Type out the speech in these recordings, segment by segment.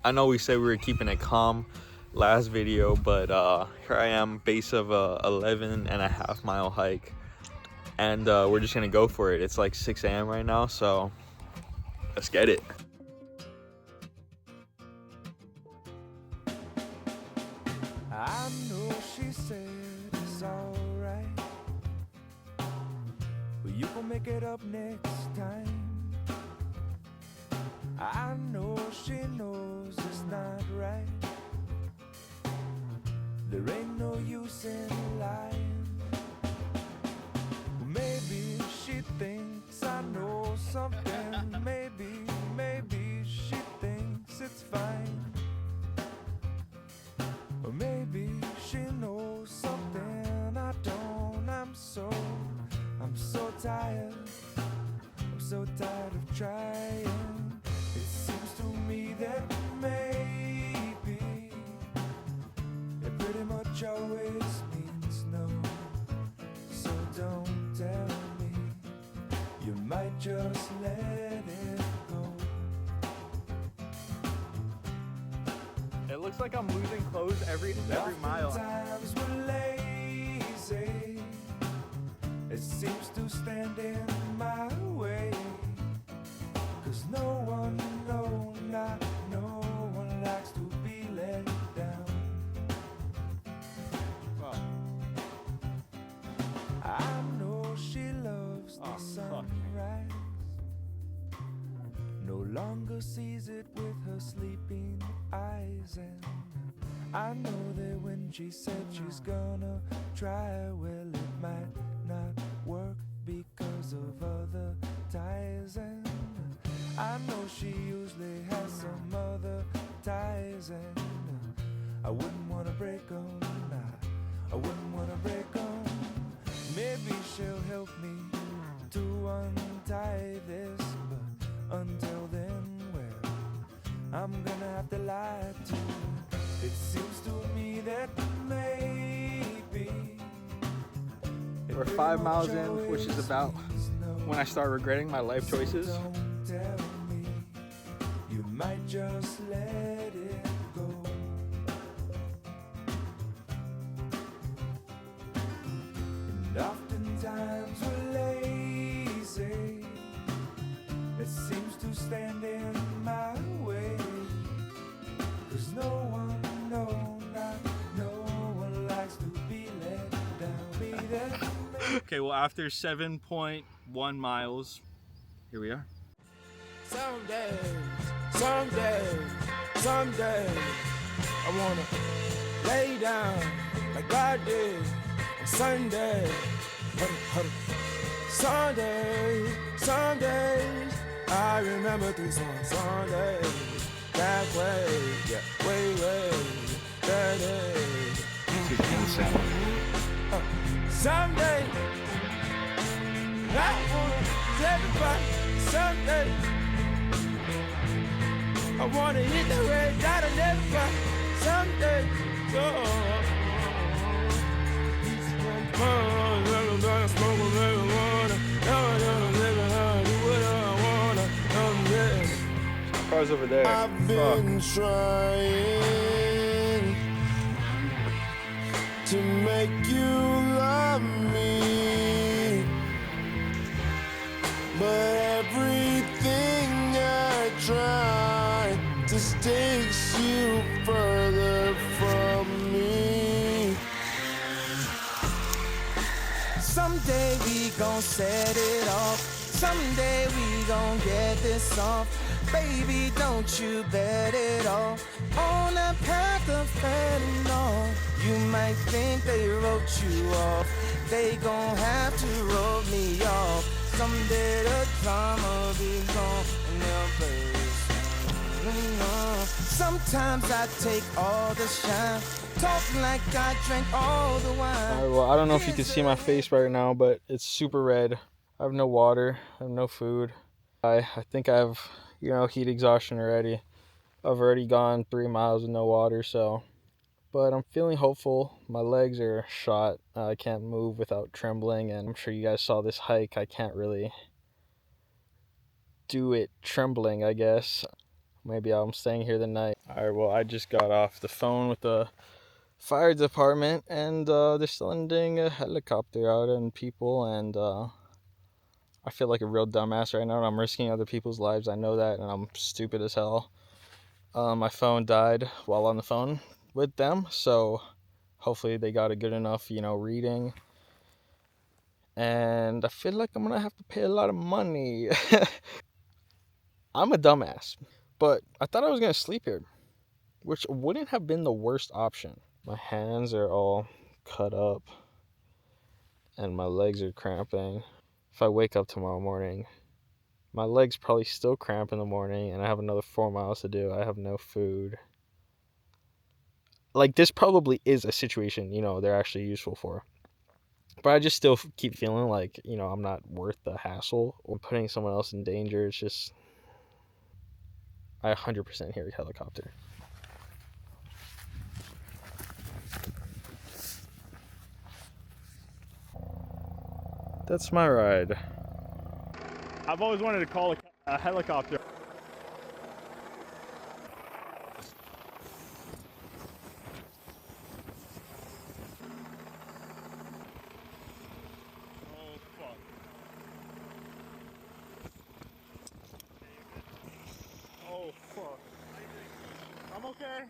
I know we said we were keeping it calm last video, but here I am, base of a 11.5 mile hike, and we're just gonna go for it. It's like 6 a.m. right now, so let's get it. I know she said it's alright, but you gon' make it up next time. I know she knows it's not right. There ain't no use in lying. Maybe she thinks I know something. Maybe she thinks it's fine. Or maybe she knows something I don't. I'm so tired. I'm so tired of trying. It seems to me that maybe it pretty much always means no. So don't tell me, you might just let it go. It looks like I'm losing clothes every mile. Sometimes we're lazy. It seems to stand in my way. 'Cause no one, no, not no one likes to be let down. Wow. I know she loves the sunrise. No longer sees it with her sleeping eyes. And I know that when she said she's gonna try, well, it might not work because of other ties. And I know she usually has some other ties. And I wouldn't wanna break them. I wouldn't wanna break them. Maybe she'll help me to untie this, but until then, well, I'm gonna have to lie to her. It seems to me that maybe We're 5 miles in, which is about when I start regretting my life choices. Don't tell me, you might just let it go. And oftentimes we're lazy. It seems to stand in my way. 'Cause no one, no, not no one likes to be let down. Be that Okay, well, after 7.1 miles, here we are. someday, I wanna lay down like I did on Sunday. Sundays, I remember 3 songs. Sundays, that way, yeah, way, that day. Someday, I wanna tell everybody, someday, I wanna hit the red dot on everybody, someday, Car's over there. I've been trying to make you love me, but everything I try just takes you further from me. Someday we gon' set it off. Someday we gon' get this off. Baby, don't you bet it all on the path of fentanyl. You might think they wrote you off. They gon' have to roll me off. Someday the drama be gone and they'll play this song. Sometimes I take all the shine, talk like I drank all the wine. Alright, well, I don't know if you can see my face right now, but it's super red. I have no water, I have no food. I think I have, heat exhaustion already. I've already gone 3 miles with no water, so. But I'm feeling hopeful. My legs are shot. I can't move without trembling, and I'm sure you guys saw this hike. I can't really do it trembling, I guess. maybe I'm staying here the night. All right, well, I just got off the phone with the fire department, and they're sending a helicopter out and people, and I feel like a real dumbass right now, and I'm risking other people's lives. I know that, and I'm stupid as hell. My phone died while on the phone with them, so hopefully they got a good enough, reading. And I feel like I'm gonna have to pay a lot of money. I'm a dumbass, but I thought I was gonna sleep here, which wouldn't have been the worst option. My hands are all cut up, and my legs are cramping. If I wake up tomorrow morning, my legs probably still cramp in the morning, and I have another 4 miles to do. I have no food. Like, this probably is a situation, they're actually useful for. But I just still keep feeling like, I'm not worth the hassle or putting someone else in danger. It's just, I 100% hear a helicopter. That's my ride. I've always wanted to call a helicopter. Oh, fuck. I'm okay.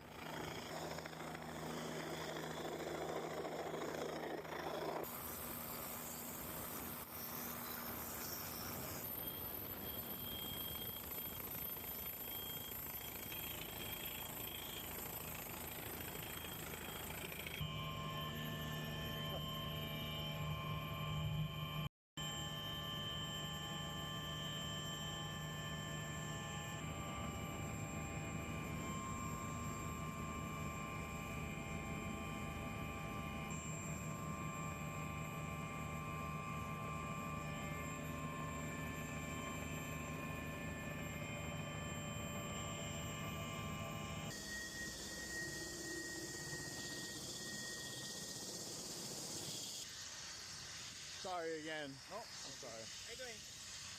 Sorry again. Oh, I'm sorry. How you doing?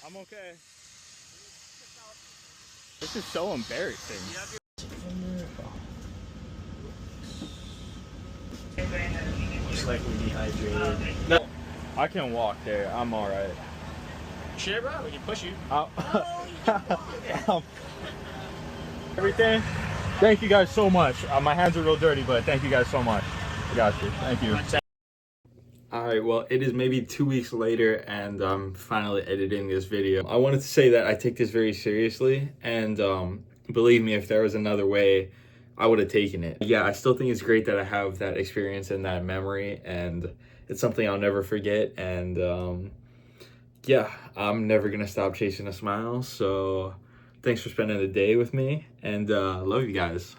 I'm okay. This is so embarrassing. Looks like we're dehydrated. No, I can walk there. I'm all right. Sure, bro. We can push you. Everything. Thank you guys so much. My hands are real dirty, but thank you guys so much. I got you. Thank you. Alright, well, it is maybe 2 weeks later, and I'm finally editing this video. I wanted to say that I take this very seriously, and believe me, if there was another way, I would have taken it. Yeah, I still think it's great that I have that experience and that memory, and it's something I'll never forget, and yeah, I'm never gonna stop chasing a smile, so thanks for spending the day with me, and love you guys.